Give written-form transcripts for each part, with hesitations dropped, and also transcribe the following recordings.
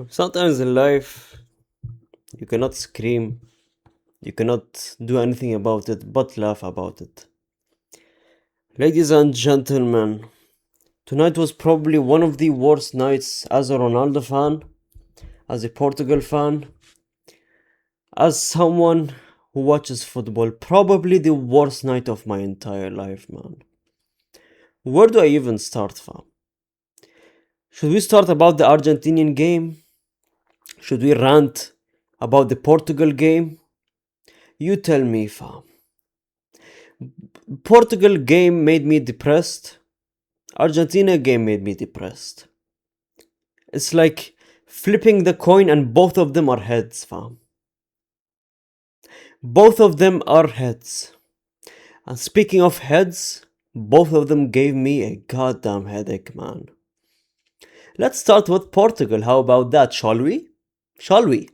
Sometimes in life, you cannot scream, you cannot do anything about it but laugh about it. Ladies and gentlemen, tonight was probably one of the worst nights as a Ronaldo fan, as a Portugal fan, as someone who watches football. Probably the worst night of my entire life, man. Where do I even start from? Should we start about the Argentinian game? Should we rant about the Portugal game? You tell me, fam. Portugal game made me depressed. Argentina game made me depressed. It's like flipping the coin and both of them are heads, fam. Both of them are heads. And speaking of heads, both of them gave me a goddamn headache, man. Let's start with Portugal. How about that, shall we? Shall we?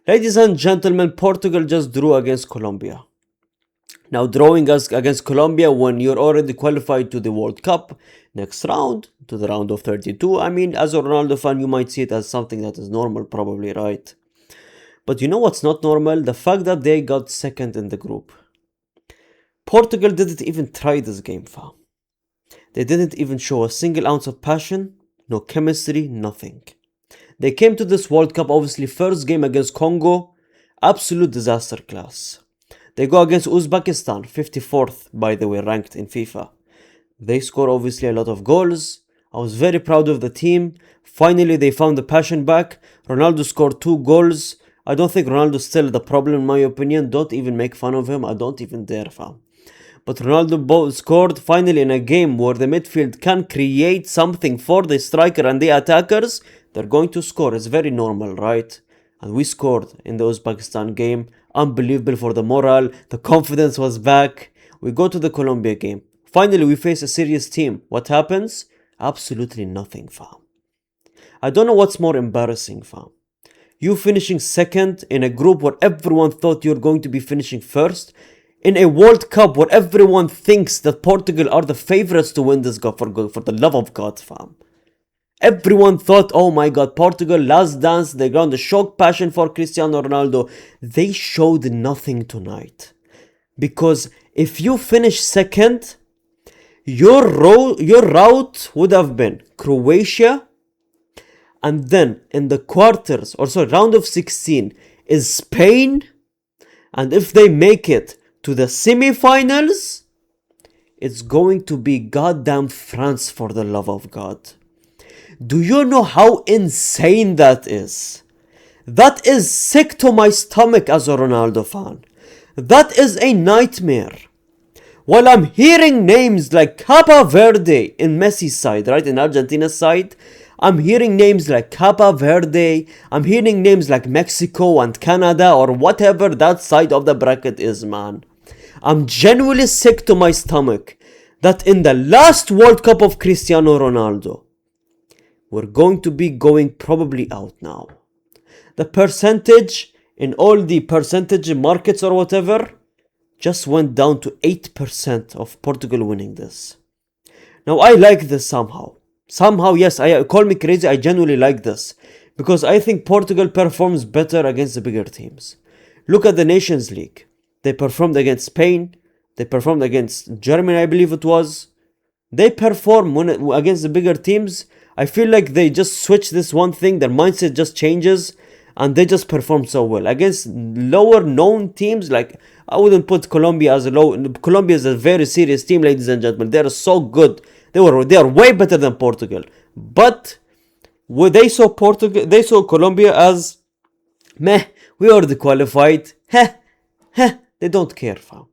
Ladies and gentlemen, Portugal just drew against Colombia. Now, drawing us against Colombia when you're already qualified to the World Cup next round, to the round of 32, I mean, as a Ronaldo fan, you might see it as something that is normal, probably, right? But you know what's not normal? The fact that they got second in the group. Portugal didn't even try this game, fam. They didn't even show a single ounce of passion, no chemistry, nothing. They came to this World Cup, obviously, first game against Congo, absolute disaster class. They go against Uzbekistan, 54th, by the way, ranked in FIFA. They score obviously a lot of goals. I was very proud of the team. Finally, they found the passion back. Ronaldo scored 2 goals. I don't think Ronaldo's still the problem, in my opinion. Don't even make fun of him. I don't even dare, fam. But Ronaldo scored finally in a game where the midfield can create something for the striker and the attackers. They're going to score. It's very normal, right? And we scored in the Uzbekistan game. Unbelievable for the morale. The confidence was back. We go to the Colombia game. Finally, we face a serious team. What happens? Absolutely nothing, fam. I don't know what's more embarrassing, fam. You finishing second in a group where everyone thought you're going to be finishing first. In a World Cup where everyone thinks that Portugal are the favorites to win this cup, for the love of God, fam. Everyone thought, oh my god, Portugal, last dance, they got the shock passion for Cristiano Ronaldo. They showed nothing tonight. Because if you finish second, your route would have been Croatia, and then in the quarters, or sorry, round of 16 is Spain, and if they make it to the semi-finals, it's going to be goddamn France, for the love of God. Do you know how insane that is? That is sick to my stomach as a Ronaldo fan. That is a nightmare. While I'm hearing names like Cabo Verde in Messi's side, right, in Argentina's side, I'm hearing names like Cabo Verde, I'm hearing names like Mexico and Canada or whatever that side of the bracket is, man. I'm genuinely sick to my stomach that in the last World Cup of Cristiano Ronaldo, we're going to be going probably out now. The percentage in all the percentage markets or whatever just went down to 8% of Portugal winning this. Now I like this somehow. Somehow, yes, I call me crazy, I genuinely like this. Because I think Portugal performs better against the bigger teams. Look at the Nations League. They performed against Spain. They performed against Germany, I believe it was. They perform against the bigger teams. I feel like they just switch this one thing, their mindset just changes, and they just perform so well. Against lower known teams, like, I wouldn't put Colombia as a Colombia is a very serious team, ladies and gentlemen. They are so good. They are way better than Portugal. But they saw Colombia as meh, we already qualified. Heh, heh, they don't care, fam.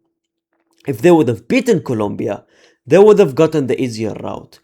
If they would have beaten Colombia, they would have gotten the easier route.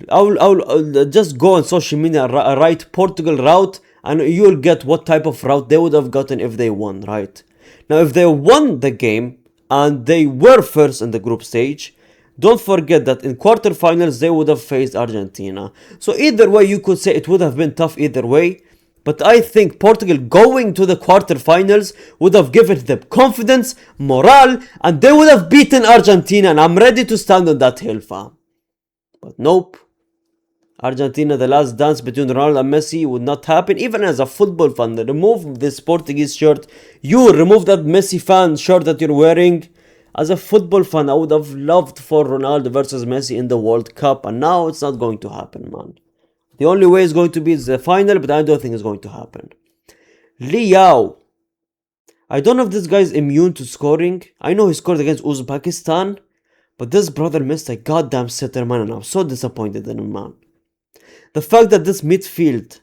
I'll just go on social media, write Portugal route, and you'll get what type of route they would have gotten if they won, right? Now, if they won the game and they were first in the group stage, don't forget that in quarterfinals they would have faced Argentina. So either way, you could say it would have been tough either way. But I think Portugal going to the quarterfinals would have given them confidence, morale, and they would have beaten Argentina. And I'm ready to stand on that hill, fam. But nope. Argentina, the last dance between Ronaldo and Messi would not happen. Even as a football fan, remove this Portuguese shirt. You remove that Messi fan shirt that you're wearing. As a football fan, I would have loved for Ronaldo versus Messi in the World Cup, and now it's not going to happen, man. The only way it's going to be is the final, but I don't think it's going to happen. Liao. I don't know if this guy is immune to scoring. I know he scored against Uzbekistan, but this brother missed a goddamn sitter, man, and I'm so disappointed in him, man. The fact that this midfield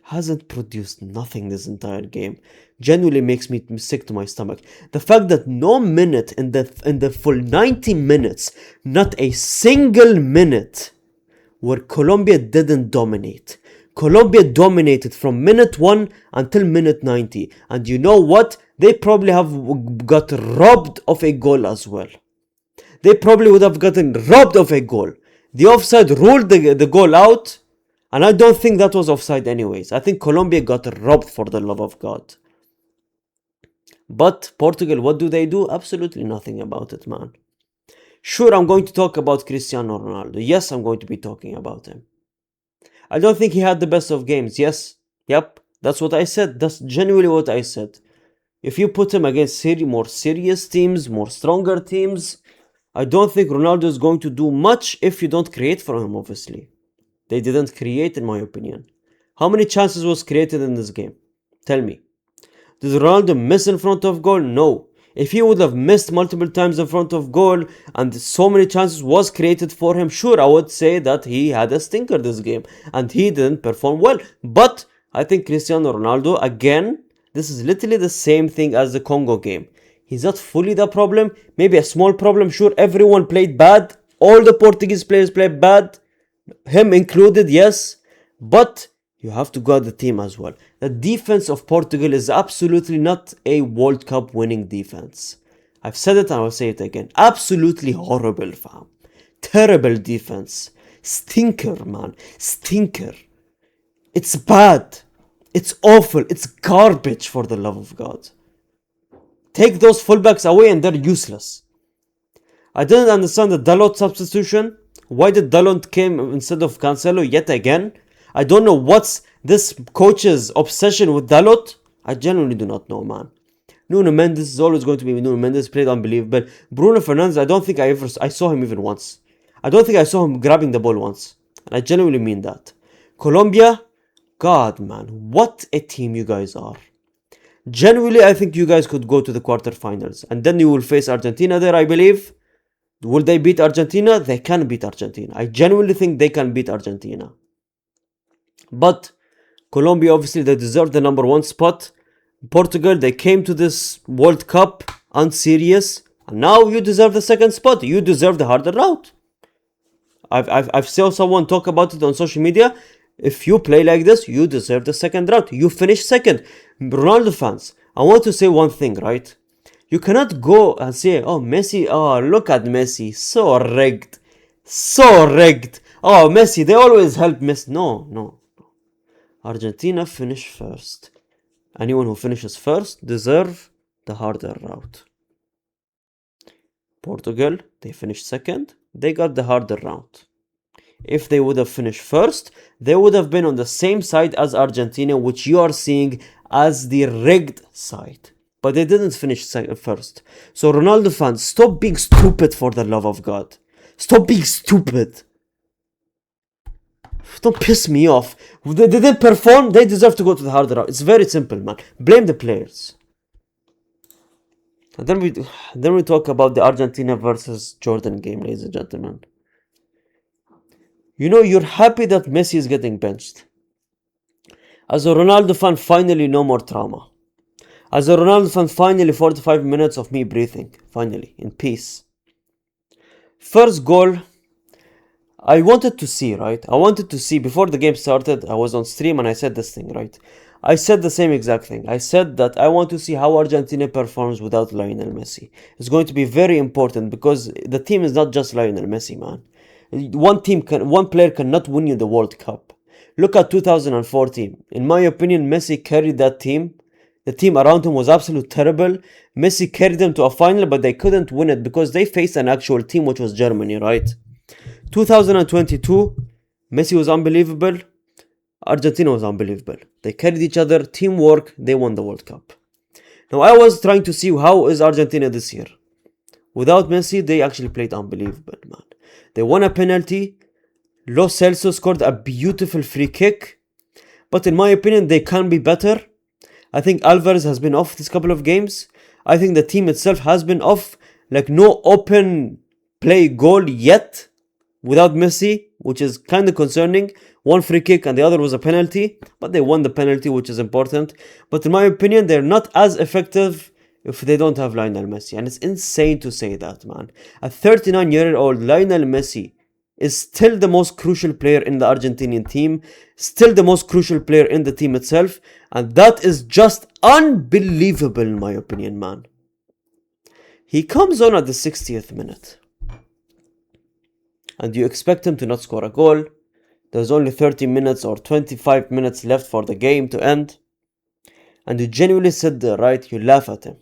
hasn't produced nothing this entire game genuinely makes me sick to my stomach. The fact that no minute in the full 90 minutes, not a single minute where Colombia didn't dominate. Colombia dominated from minute 1 until minute 90. And you know what? They probably have got robbed of a goal as well. They probably would have gotten robbed of a goal. The offside ruled the goal out. And I don't think that was offside anyways. I think Colombia got robbed, for the love of God. But Portugal, what do? Absolutely nothing about it, man. Sure, I'm going to talk about Cristiano Ronaldo. Yes, I'm going to be talking about him. I don't think he had the best of games. Yes, yep, that's what I said. That's genuinely what I said. If you put him against more serious teams, more stronger teams, I don't think Ronaldo is going to do much if you don't create for him, obviously. They didn't create, in my opinion. How many chances was created in this game? Tell me. Did Ronaldo miss in front of goal? No. If he would have missed multiple times in front of goal and so many chances was created for him, sure, I would say that he had a stinker this game and he didn't perform well. But I think Cristiano Ronaldo, again, this is literally the same thing as the Congo game. He's not fully the problem. Maybe a small problem. Sure, everyone played bad. All the Portuguese players played bad. Him included, yes. But you have to guard the team as well. The defense of Portugal is absolutely not a World Cup winning defense. I've said it and I'll say it again. Absolutely horrible, fam. Terrible defense. Stinker, man. Stinker. It's bad. It's awful. It's garbage, for the love of God. Take those fullbacks away and they're useless. I didn't understand the Dalot substitution. Why did Didnt came instead of Cancelo yet again? I don't know what's this coach's obsession with Dalot. I genuinely do not know, man. Nuno Mendes is always going to be Nuno Mendes. Played unbelievable. Bruno Fernandes, I don't think I saw him even once. I don't think I saw him grabbing the ball once. And I genuinely mean that. Colombia, God, man, what a team you guys are. Genuinely, I think you guys could go to the quarterfinals. And then you will face Argentina there, I believe. Will they beat Argentina? They can beat Argentina. I genuinely think they can beat Argentina. But Colombia, obviously, they deserve the number 1 spot. Portugal, they came to this World Cup unserious. And now you deserve the 2nd spot. You deserve the harder route. I've seen someone talk about it on social media. If you play like this, you deserve the 2nd route. You finish 2nd. Ronaldo fans, I want to say one thing, right? You cannot go and say, oh, Messi, oh, look at Messi, so rigged. So rigged. Oh, Messi, they always help Messi. No. Argentina finished first. Anyone who finishes first deserve the harder route. Portugal, they finished 2nd. They got the harder route. If they would have finished first, they would have been on the same side as Argentina, which you are seeing as the rigged side. But they didn't finish first. So Ronaldo fans, stop being stupid, for the love of God. Stop being stupid. Don't piss me off. They didn't perform, they deserve to go to the harder route. It's very simple, man. Blame the players. And then we talk about the Argentina versus Jordan game, ladies and gentlemen. You know, you're happy that Messi is getting benched. As a Ronaldo fan, finally no more trauma. As a Ronaldo fan, finally 45 minutes of me breathing. Finally, in peace. First goal, I wanted to see, right? I wanted to see, before the game started, I was on stream and I said this thing, right? I said the same exact thing. I said that I want to see how Argentina performs without Lionel Messi. It's going to be very important because the team is not just Lionel Messi, man. One player cannot win you the World Cup. Look at 2014. In my opinion, Messi carried that team. The team around him was absolutely terrible. Messi carried them to a final, but they couldn't win it because they faced an actual team, which was Germany, right? 2022, Messi was unbelievable. Argentina was unbelievable. They carried each other, teamwork, they won the World Cup. Now I was trying to see how is Argentina this year. Without Messi, they actually played unbelievable, man. They won a penalty. Lo Celso scored a beautiful free kick. But in my opinion, they can be better. I think Alvarez has been off this couple of games. I think the team itself has been off. Like no open play goal yet without Messi, which is kind of concerning. One free kick and the other was a penalty, but they won the penalty, which is important. But in my opinion, they're not as effective if they don't have Lionel Messi. And it's insane to say that, man. A 39-year-old Lionel Messi is still the most crucial player in the Argentinian team, still the most crucial player in the team itself, and that is just unbelievable in my opinion, man. He comes on at the 60th minute, and you expect him to not score a goal. There's only 30 minutes or 25 minutes left for the game to end, and you genuinely sit there, right? You laugh at him.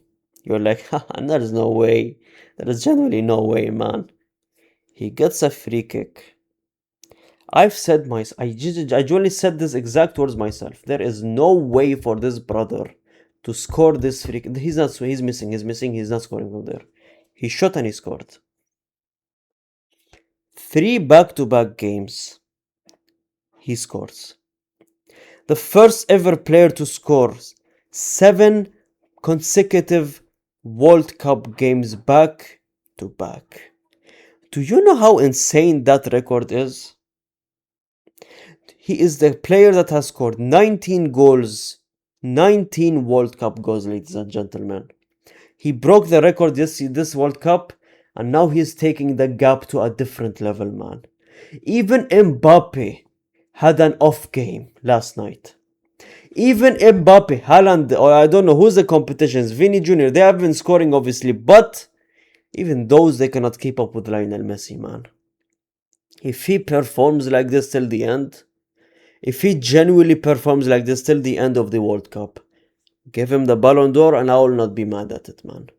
You're like, there is no way. There is genuinely no way, man. He gets a free kick. I genuinely said this exact words myself. There is no way for this brother to score this free kick. He's missing, he's not scoring from there. He shot and he scored. 3 back-to-back games, he scores. The first ever player to score 7 consecutive World Cup games back-to-back. Do you know how insane that record is? He is the player that has scored 19 goals, 19 World Cup goals, ladies and gentlemen. He broke the record this World Cup, and now he is taking the gap to a different level, man. Even Mbappe had an off game last night. Even Mbappe, Haaland, or I don't know who's the competitions, Vinny Jr., they have been scoring obviously, but even those, they cannot keep up with Lionel Messi, man. If he performs like this till the end, if he genuinely performs like this till the end of the World Cup, give him the Ballon d'Or and I will not be mad at it, man.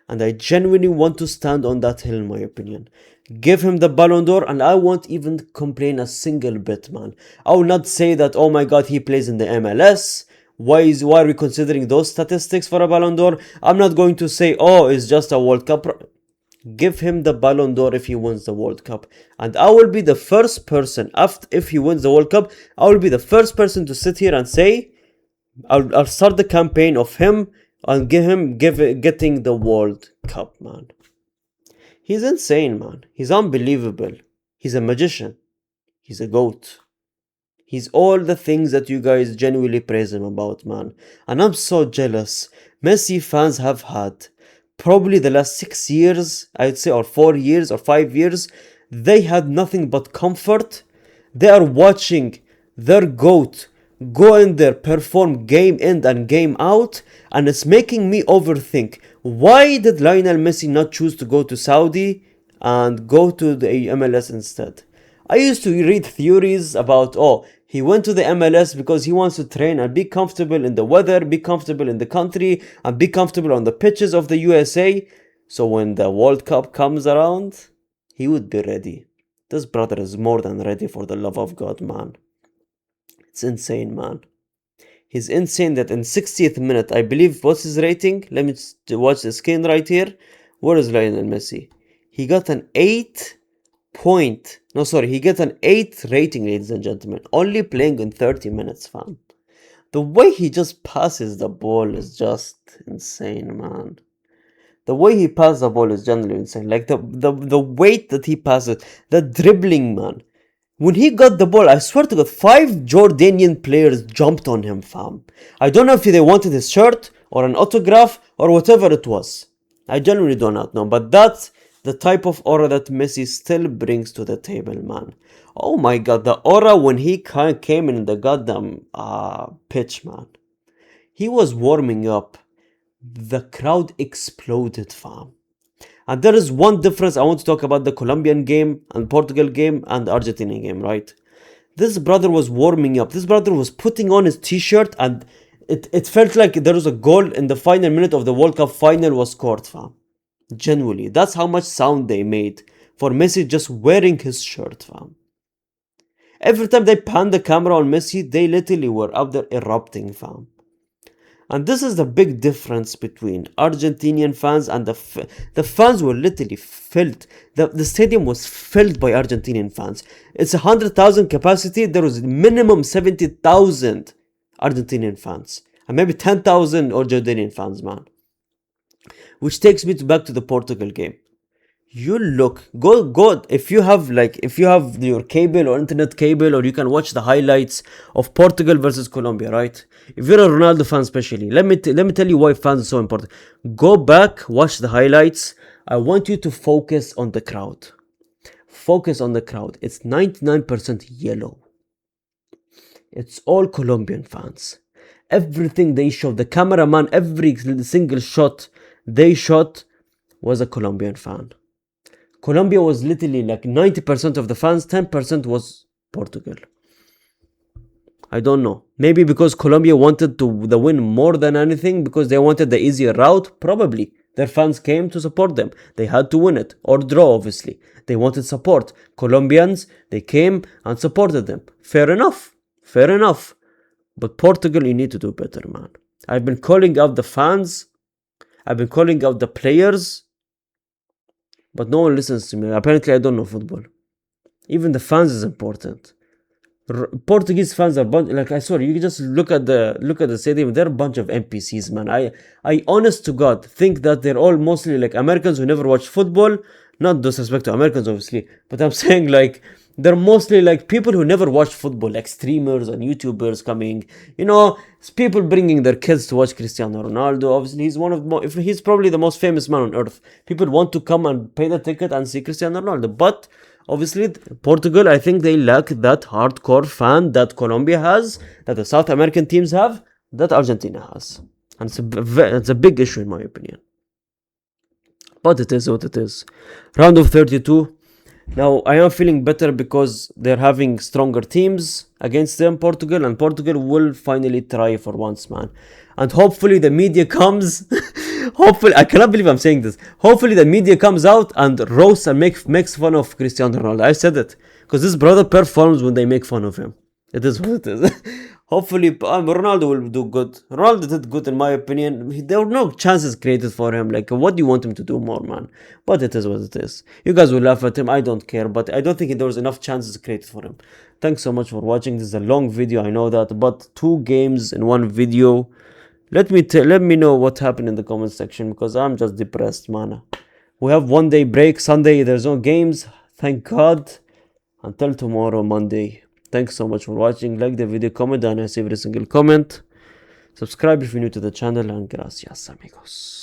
And I genuinely want to stand on that hill, in my opinion. Give him the Ballon d'Or and I won't even complain a single bit, man. I will not say that, oh my god, he plays in the MLS. Why are we considering those statistics for a Ballon d'Or? I'm not going to say, oh, it's just a World Cup. Give him the Ballon d'Or if he wins the World Cup. And I will be the first person, if he wins the World Cup, I will be the first person to sit here and say, I'll start the campaign of him and getting the World Cup, man. He's insane, man. He's unbelievable. He's a magician. He's a GOAT. He's all the things that you guys genuinely praise him about, man. And I'm so jealous. Messi fans have had probably the last 6 years, I'd say, or 4 years or 5 years, they had nothing but comfort. They are watching their GOAT go in there, perform game in and game out, and it's making me overthink. Why did Lionel Messi not choose to go to Saudi and go to the MLS instead? I used to read theories about, he went to the MLS because he wants to train and be comfortable in the weather, be comfortable in the country, and be comfortable on the pitches of the USA. So when the World Cup comes around, he would be ready. This brother is more than ready, for the love of God, man. It's insane, man. He's insane that in 60th minute, I believe, what's his rating? Let me watch the screen right here. Where is Lionel Messi? He got an 8 rating, ladies and gentlemen. Only playing in 30 minutes, fam. The way he just passes the ball is just insane, man. The way he passes the ball is generally insane. Like the weight that he passes, the dribbling, man. When he got the ball, I swear to God, 5 Jordanian players jumped on him, fam. I don't know if they wanted his shirt or an autograph or whatever it was. I genuinely do not know, but that's the type of aura that Messi still brings to the table, man. Oh my god, the aura when he came in the goddamn pitch, man. He was warming up. The crowd exploded, fam. And there is one difference. I want to talk about the Colombian game and Portugal game and the Argentinian game, right? This brother was warming up. This brother was putting on his t-shirt and it felt like there was a goal in the final minute of the World Cup final was scored, fam. Genuinely. That's how much sound they made for Messi just wearing his shirt, fam. Every time they panned the camera on Messi, they literally were out there erupting, fam. And this is the big difference between Argentinian fans and the fans were literally filled. The stadium was filled by Argentinian fans. It's 100,000 capacity. There was minimum 70,000 Argentinian fans and maybe 10,000 Jordanian fans, man. Which takes me back to the Portugal game. You look go if you have your cable or internet cable, or you can watch the highlights of Portugal versus Colombia, right? If you're a Ronaldo fan, especially, let me tell you why fans are so important. Go back, watch the highlights. I want you to focus on the crowd. Focus on the crowd. It's 99% yellow. It's all Colombian fans. Everything they showed, the cameraman, every single shot they shot was a Colombian fan. Colombia was literally like 90% of the fans, 10% was Portugal. I don't know. Maybe because Colombia wanted the win more than anything, because they wanted the easier route, probably. Their fans came to support them. They had to win it, or draw, obviously. They wanted support. Colombians, they came and supported them. Fair enough. Fair enough. But Portugal, you need to do better, man. I've been calling out the fans. I've been calling out the players. But no one listens to me. Apparently, I don't know football. Even the fans is important. Portuguese fans are like, I swear, you can just look at the stadium. They're a bunch of NPCs, man. I honest to God think that they're all mostly like Americans who never watch football. Not disrespect to Americans, obviously, but I'm saying like they're mostly like people who never watch football, like streamers and YouTubers coming. It's people bringing their kids to watch Cristiano Ronaldo. Obviously, he's probably the most famous man on earth. People want to come and pay the ticket and see Cristiano Ronaldo. But obviously, Portugal, I think they lack that hardcore fan that Colombia has, that the South American teams have, that Argentina has. And it's a big issue in my opinion. But it is what it is. Round of 32. Now, I am feeling better because they're having stronger teams against them, Portugal, and Portugal will finally try for once, man. And hopefully the media comes. Hopefully, I cannot believe I'm saying this. Hopefully the media comes out and roasts and makes fun of Cristiano Ronaldo. I said it. Because this brother performs when they make fun of him. It is what it is. Hopefully, Ronaldo will do good. Ronaldo did good in my opinion. There were no chances created for him. Like, what do you want him to do more, man? But it is what it is. You guys will laugh at him. I don't care. But I don't think there was enough chances created for him. Thanks so much for watching. This is a long video, I know that. But 2 games in 1 video. Let me know what happened in the comment section, because I'm just depressed, man. We have 1 day break. Sunday, there's no games. Thank God. Until tomorrow, Monday. Thanks so much for watching. Like the video, comment, and I see every single comment. Subscribe if you're new to the channel, and gracias, amigos.